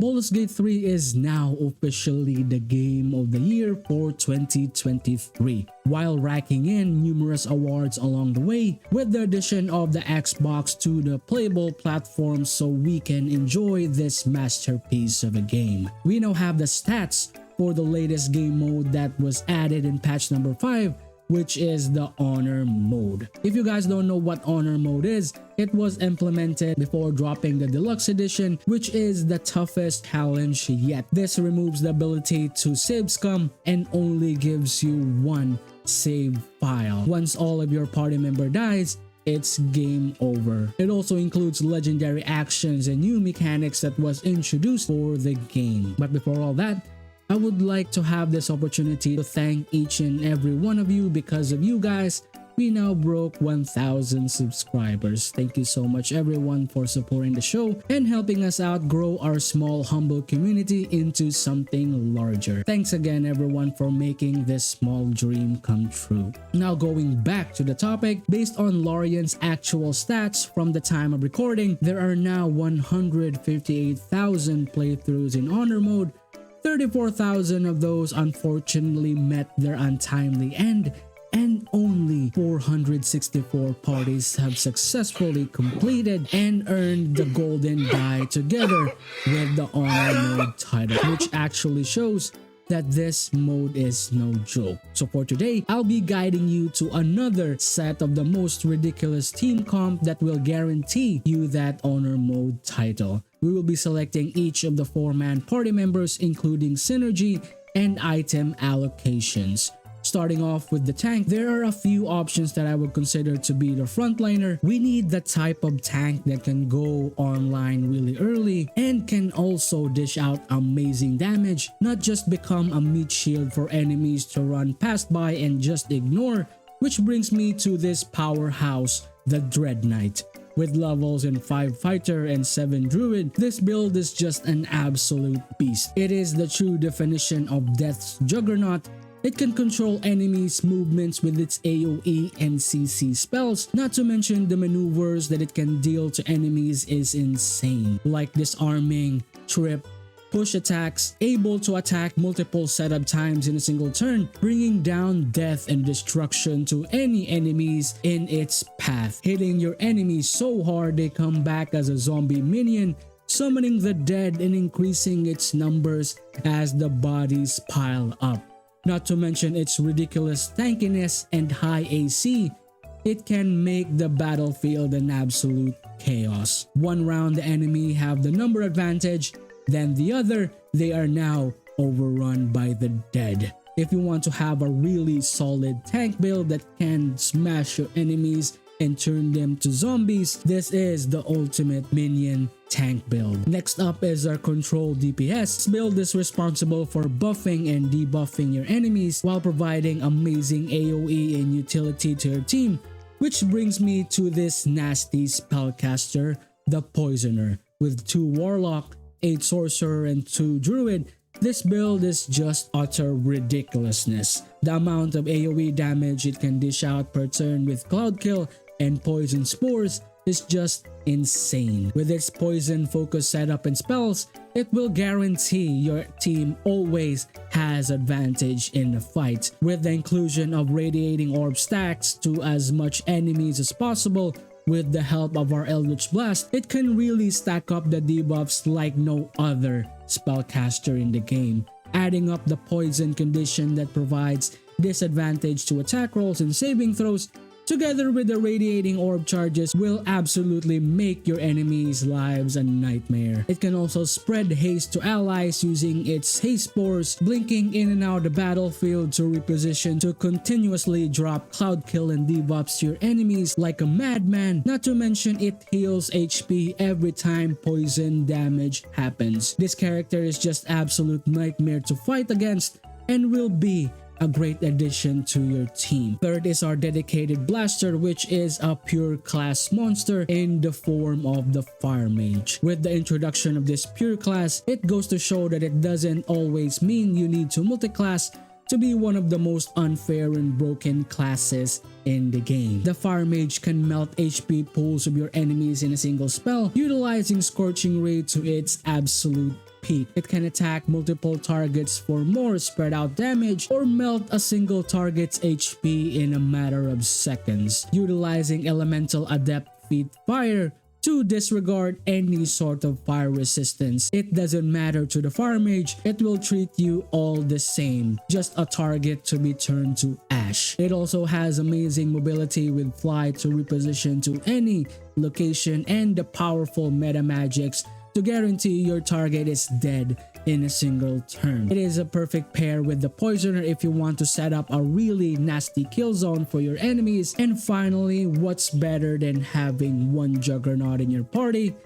Baldur's Gate 3 is now officially the game of the year for 2023, while racking in numerous awards along the way, with the addition of the Xbox to the playable platform so we can enjoy this masterpiece of a game. We now have the stats for the latest game mode that was added in patch number 5, which is the Honor mode. If you guys don't know what Honor mode is, it was implemented before dropping the Deluxe Edition, which is the toughest challenge yet. This removes the ability to save scum and only gives you one save file. Once all of your party member dies, it's game over. It also includes legendary actions and new mechanics that was introduced for the game. But before all that, I would like to have this opportunity to thank each and every one of you. Because of you guys, we now broke 1,000 subscribers. Thank you so much everyone for supporting the show and helping us out grow our small humble community into something larger. Thanks again everyone for making this small dream come true. Now going back to the topic, based on Lorian's actual stats from the time of recording, there are now 158,000 playthroughs in Honor mode. 34,000 of those unfortunately met their untimely end, and only 464 parties have successfully completed and earned the golden die together with the Honor mode title, which actually shows that this mode is no joke. So for today, I'll be guiding you to another set of the most ridiculous team comp that will guarantee you that Honor mode title. We will be selecting each of the 4-man party members, including synergy and item allocations. Starting off with the tank, there are a few options that I would consider to be the frontliner. We need the type of tank that can go online really early and can also dish out amazing damage, not just become a meat shield for enemies to run past by and just ignore, which brings me to this powerhouse, the Dread Knight. With levels in 5 fighter and 7 druid, this build is just an absolute beast. It is the true definition of Death's Juggernaut. It can control enemies' movements with its AoE and CC spells, not to mention the maneuvers that it can deal to enemies is insane, like disarming, trip, push attacks, able to attack multiple setup times in a single turn, bringing down death and destruction to any enemies in its path, hitting your enemies so hard they come back as a zombie minion, summoning the dead and increasing its numbers as the bodies pile up. Not to mention its ridiculous tankiness and high AC, it can make the battlefield an absolute chaos. One round the enemy have the number advantage, then the other, they are now overrun by the dead. If you want to have a really solid tank build that can smash your enemies and turn them to zombies, this is the ultimate minion tank build. Next up is our control DPS. This build is responsible for buffing and debuffing your enemies while providing amazing AoE and utility to your team, which brings me to this nasty spellcaster, the Poisoner. With 2 Warlock, 8 Sorcerer, and 2 Druid, this build is just utter ridiculousness. The amount of AoE damage it can dish out per turn with Cloud Kill and Poison Spores is just insane. With its poison focus setup and spells, it will guarantee your team always has advantage in the fight. With the inclusion of Radiating Orb stacks to as much enemies as possible, with the help of our Eldritch Blast, it can really stack up the debuffs like no other spellcaster in the game, adding up the poison condition that provides disadvantage to attack rolls and saving throws, together with the Radiating Orb charges, will absolutely make your enemies' lives a nightmare. It can also spread haste to allies using its haste spores, blinking in and out the battlefield to reposition to continuously drop Cloud Kill and debuffs to your enemies like a madman, not to mention it heals HP every time poison damage happens. This character is just absolute nightmare to fight against and will be a great addition to your team. Third is our dedicated blaster, which is a pure class monster in the form of the Fire Mage. With the introduction of this pure class, it goes to show that it doesn't always mean you need to multiclass to be one of the most unfair and broken classes in the game. The Fire Mage can melt HP pools of your enemies in a single spell, utilizing Scorching Ray to its absolute peak. It can attack multiple targets for more spread out damage or melt a single target's HP in a matter of seconds, utilizing Elemental Adept Feat Fire to disregard any sort of fire resistance. It doesn't matter to the fire mage, it will treat you all the same, just a target to be turned to ash. It also has amazing mobility with fly to reposition to any location and the powerful meta magics to guarantee your target is dead in a single turn. It is a perfect pair with the Poisoner if you want to set up a really nasty kill zone for your enemies. And finally, what's better than having one Juggernaut in your party?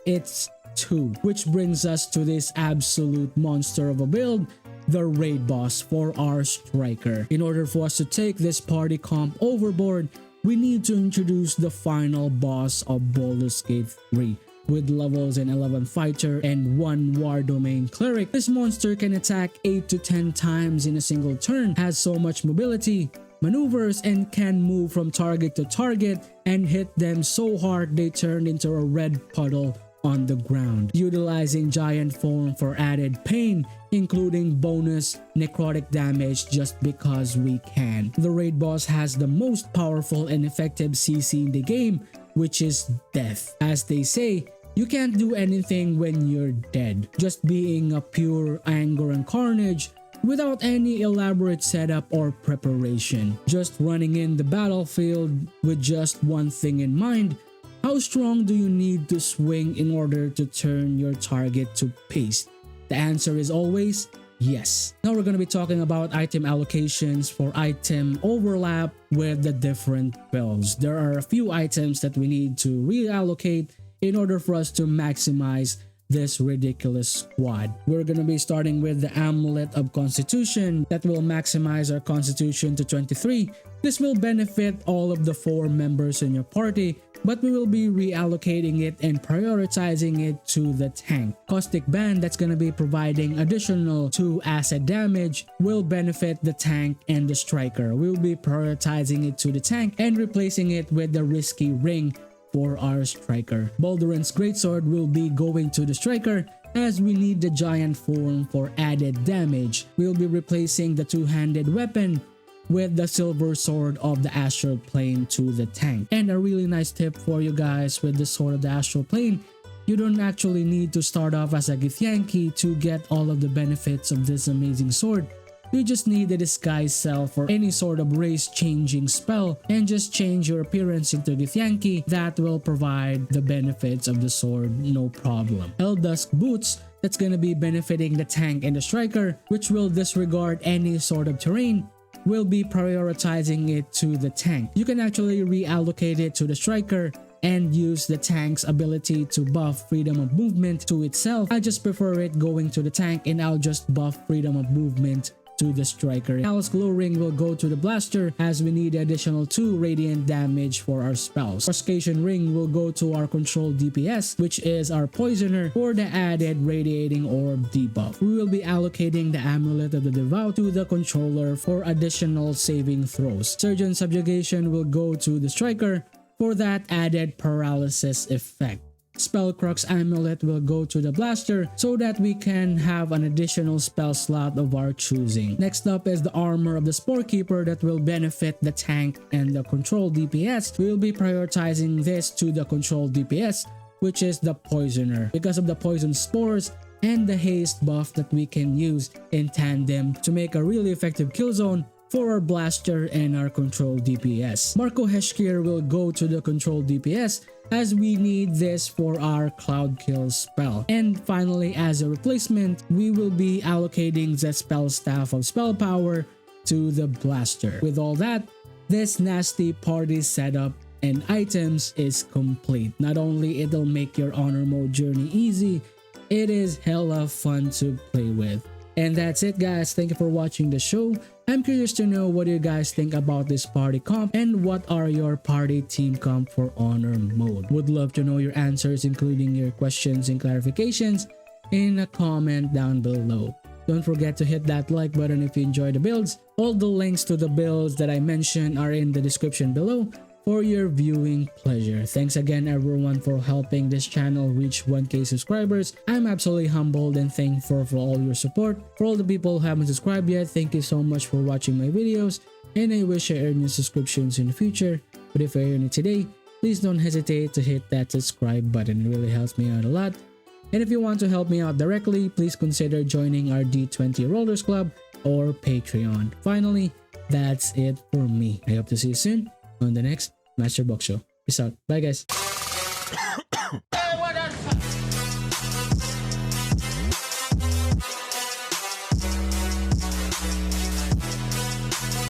It's two. Which brings us to this absolute monster of a build, the raid boss for our striker. In order for us to take this party comp overboard, we need to introduce the final boss of Baldur's Gate 3. With levels in 11 fighter and 1 war domain cleric, this monster can attack 8 to 10 times in a single turn, has so much mobility, maneuvers, and can move from target to target and hit them so hard they turn into a red puddle on the ground. Utilizing giant form for added pain, including bonus necrotic damage just because we can. The raid boss has the most powerful and effective CC in the game, which is death. As they say, you can't do anything when you're dead, just being a pure anger and carnage without any elaborate setup or preparation. Just running in the battlefield with just one thing in mind: how strong do you need to swing in order to turn your target to paste? The answer is always yes. Now we're going to be talking about item allocations for item overlap with the different builds. There are a few items that we need to reallocate in order for us to maximize this ridiculous squad. We're going to be starting with the Amulet of Constitution that will maximize our Constitution to 23. This will benefit all of the 4 members in your party, but we will be reallocating it and prioritizing it to the tank. Caustic Band, that's going to be providing additional 2 acid damage, will benefit the tank and the striker. We will be prioritizing it to the tank and replacing it with the Risky Ring for our striker. Baldur's Greatsword will be going to the striker as we need the giant form for added damage. We'll be replacing the two-handed weapon with the Silver Sword of the Astral Plane to the tank. And a really nice tip for you guys with the Sword of the Astral Plane: you don't actually need to start off as a Githyanki to get all of the benefits of this amazing sword. You just need the Disguise Self or any sort of race-changing spell and just change your appearance into Githyanki. That will provide the benefits of the sword, no problem. Helldusk Boots, that's going to be benefiting the tank and the striker, which will disregard any sort of terrain. We'll be prioritizing it to the tank. You can actually reallocate it to the striker and use the tank's ability to buff freedom of movement to itself. I just prefer it going to the tank, and I'll just buff freedom of movement to the striker. Hell's Glow Ring will go to the blaster as we need additional 2 radiant damage for our spells. Frustration Ring will go to our control DPS, which is our Poisoner, for the added radiating orb debuff. We will be allocating the Amulet of the Devout to the controller for additional saving throws. Surgeon Subjugation will go to the striker for that added paralysis effect. Spellcrux Amulet will go to the blaster so that we can have an additional spell slot of our choosing. Next up is the Armor of the Sporekeeper that will benefit the tank and the control DPS. We will be prioritizing this to the control DPS, which is the Poisoner, because of the poison spores and the haste buff that we can use in tandem to make a really effective kill zone for our blaster and our control DPS. Marco Heshkir will go to the control DPS as we need this for our Cloud Kill spell. And finally, as a replacement, we will be allocating the Spell Staff of Spell Power to the blaster. With all that, this nasty party setup and items is complete. Not only it'll make your honor mode journey easy, it is hella fun to play with. And that's it, guys. Thank you for watching the show. I'm curious to know what you guys think about this party comp and what are your party team comp for honor mode. Would love to know your answers, including your questions and clarifications, in a comment down below. Don't forget to hit that like button if you enjoy the builds. All the links to the builds that I mentioned are in the description below. for your viewing pleasure. Thanks again everyone for helping this channel reach 1K subscribers. I'm absolutely humbled and thankful for all your support. For all the people who haven't subscribed yet, thank you so much for watching my videos, and I wish I earned your subscriptions in the future. But if I earn it today, please don't hesitate to hit that subscribe button. It really helps me out a lot. And if you want to help me out directly, please consider joining our D20 Rollers Club or Patreon. Finally, that's it for me. I hope to see you soon on the next Master Box Show. Peace out. Bye guys.